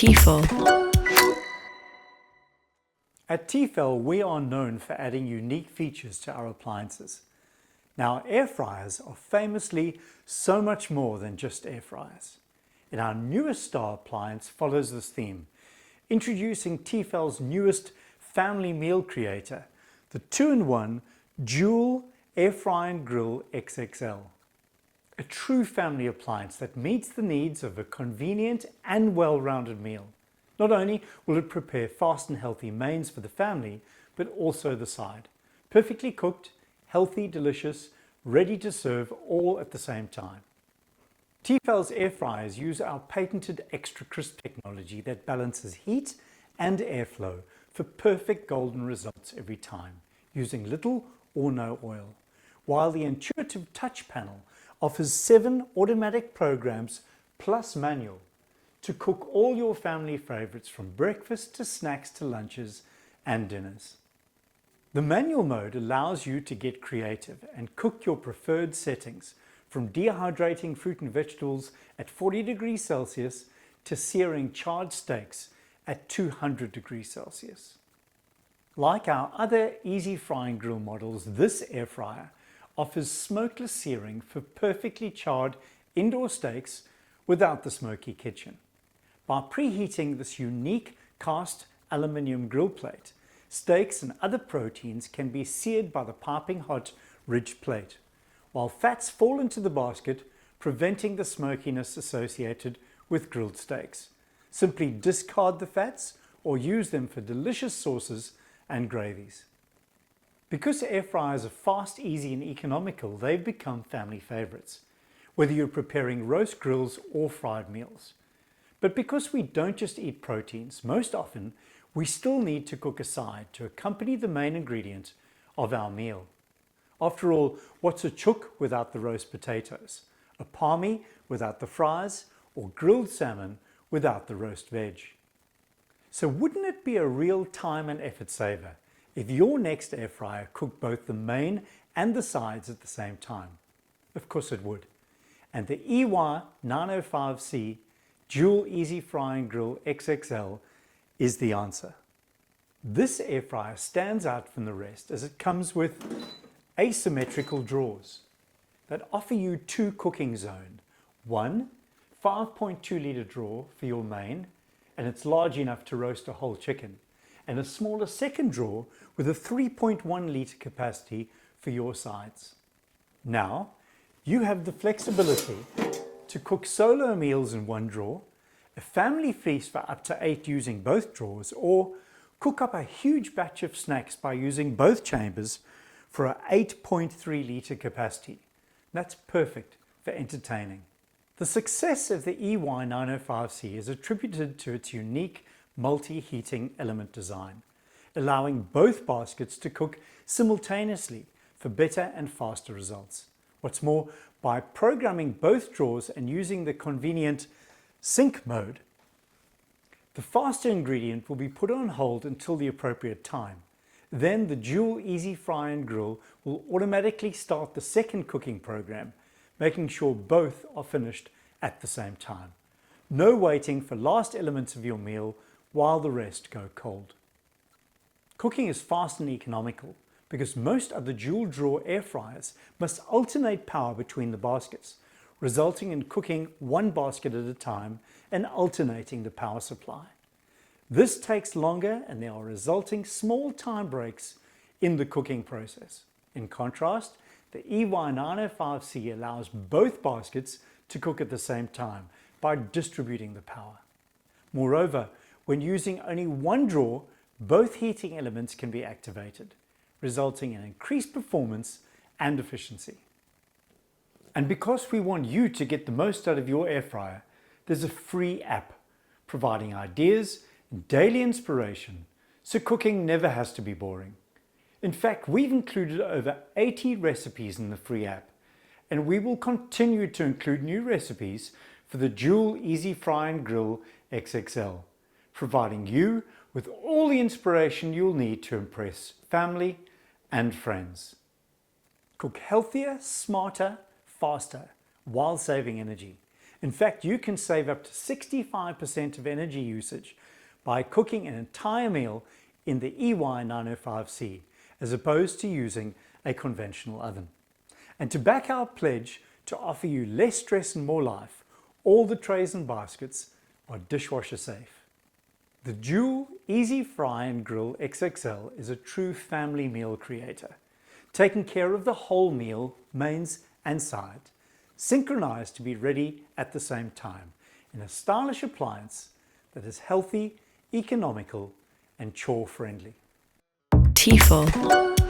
Tefal. At Tefal, we are known for adding unique features to our appliances. Now, air fryers are famously so much more than just air fryers. And our newest star appliance follows this theme, introducing Tefal's newest family meal creator, the 2-in-1 dual air fry and grill XXL. A true family appliance that meets the needs of a convenient and well-rounded meal. Not only will it prepare fast and healthy mains for the family, but also the side. Perfectly cooked, healthy, delicious, ready to serve all at the same time. Tefal's air fryers use our patented extra crisp technology that balances heat and airflow for perfect golden results every time, using little or no oil. While the intuitive touch panel offers 7 automatic programs plus manual to cook all your family favorites from breakfast to snacks to lunches and dinners. The manual mode allows you to get creative and cook your preferred settings, from dehydrating fruit and vegetables at 40 degrees Celsius to searing charred steaks at 200 degrees Celsius. Like our other easy frying grill models, this air fryer offers smokeless searing for perfectly charred indoor steaks without the smoky kitchen. By preheating this unique cast aluminium grill plate, steaks and other proteins can be seared by the piping hot ridged plate, while fats fall into the basket, preventing the smokiness associated with grilled steaks. Simply discard the fats or use them for delicious sauces and gravies. Because air fryers are fast, easy and economical, they've become family favorites, whether you're preparing roast grills or fried meals. But because we don't just eat proteins, most often we still need to cook a side to accompany the main ingredient of our meal. After all, what's a chook without the roast potatoes? A palmy without the fries? Or grilled salmon without the roast veg? So wouldn't it be a real time and effort saver if your next air fryer cooked both the main and the sides at the same time? Of course it would. And the EY905C Dual Easy Frying Grill XXL is the answer. This air fryer stands out from the rest as it comes with asymmetrical drawers that offer you 2 cooking zones. One 5.2 litre drawer for your main, and it's large enough to roast a whole chicken, and a smaller second drawer with a 3.1 litre capacity for your sides. Now, you have the flexibility to cook solo meals in one drawer, a family feast for up to 8 using both drawers, or cook up a huge batch of snacks by using both chambers for a 8.3 litre capacity. That's perfect for entertaining. The success of the EY905C is attributed to its unique multi-heating element design, allowing both baskets to cook simultaneously for better and faster results. What's more, by programming both drawers and using the convenient sync mode, the faster ingredient will be put on hold until the appropriate time. Then the dual easy fry and grill will automatically start the second cooking program, making sure both are finished at the same time. No waiting for last elements of your meal while the rest go cold. Cooking is fast and economical because most other dual drawer air fryers must alternate power between the baskets, resulting in cooking one basket at a time and alternating the power supply. This takes longer and there are resulting small time breaks in the cooking process. In contrast, the EY905C allows both baskets to cook at the same time by distributing the power. Moreover, when using only one drawer, both heating elements can be activated, resulting in increased performance and efficiency. And because we want you to get the most out of your air fryer, there's a free app providing ideas and daily inspiration, so cooking never has to be boring. In fact, we've included over 80 recipes in the free app, and we will continue to include new recipes for the Dual Easy Fry and Grill XXL, providing you with all the inspiration you'll need to impress family and friends. Cook healthier, smarter, faster, while saving energy. In fact, you can save up to 65% of energy usage by cooking an entire meal in the EY905C as opposed to using a conventional oven. And to back our pledge to offer you less stress and more life, all the trays and baskets are dishwasher safe. The Dual Easy Fry and Grill XXL is a true family meal creator, taking care of the whole meal, mains and side, synchronized to be ready at the same time in a stylish appliance that is healthy, economical and chore friendly. Tefal.